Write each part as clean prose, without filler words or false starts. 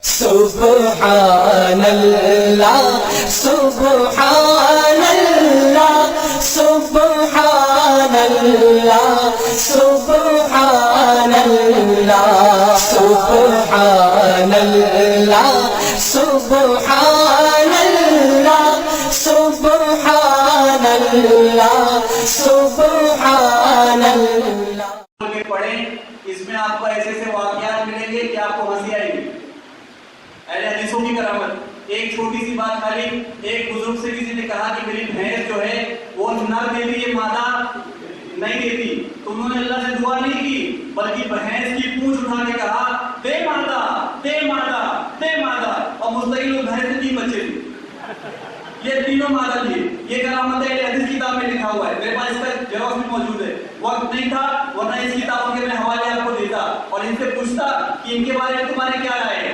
سبحان اللہ سبحان اللہ سبحان اللہ سبحان اللہ سبحان اللہ سبحان اللہ سبحان اللہ سبحان اللہ پڑھیں، اس میں آپ کو ایسے ایسے واقعات ملیں گے کہ آپ کو ہنسی آئے گی. اہل حدیثوں کی کرامت. ایک چھوٹی سی بات خالی، ایک بزرگ سے کسی نے کہا کہ میری بھینس جو ہے وہ نر دیتی ہے، مادہ نہیں دیتی. تو انہوں نے اللہ سے دعا نہیں کی بلکہ بھینس کی پونچھ اٹھا کے کہا دے مادہ دے مادہ دے مادہ، اور مستقل وہ بھینس سے 3 بچے تھے. یہ تینوں مادہ تھے. یہ کرامت ہے، حدیث کتاب میں لکھا ہوا ہے. میرے پاس اس کا جواب بھی موجود ہے. وقت نہیں تھا ورنہ اس کتابوں کے میں حوالے آپ کو دیتا اور ان سے پوچھتا کہ ان کے بارے میں تمہاری کیا رائے ہے،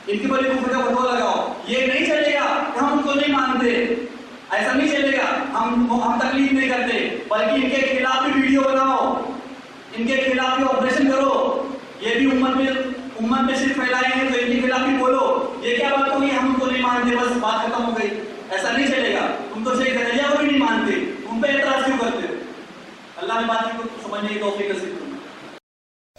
ان کے بارے میں کفر کا فتویٰ لگاؤ. یہ نہیں چلے گا کہ ہم ان کو نہیں مانتے، ایسا نہیں چلے گا. ہم تکلیف نہیں کرتے، بلکہ ان کے خلاف بھی ویڈیو بناؤ، ان کے خلاف بھی آپریشن کرو. یہ بھی امت میں صرف پھیلائے ہیں تو ان کے خلاف بھی بولو. یہ کیا بات ہوگی ہم ان کو نہیں مانتے بس بات ختم ہو گئی؟ ایسا نہیں چلے گا. تم تو شیخ زکریا کو بھی نہیں مانتے، تم پہ اعتراض کیوں کرتے ہو؟ اللہ نے بات کو سمجھنے کی توفیق نصیب کرے.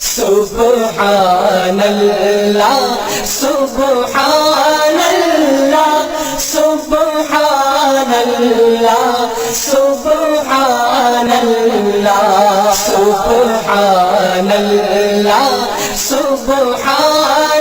سبحان اللہ سبحان اللہ سبحان اللہ سبحان اللہ سبحان اللہ سبحان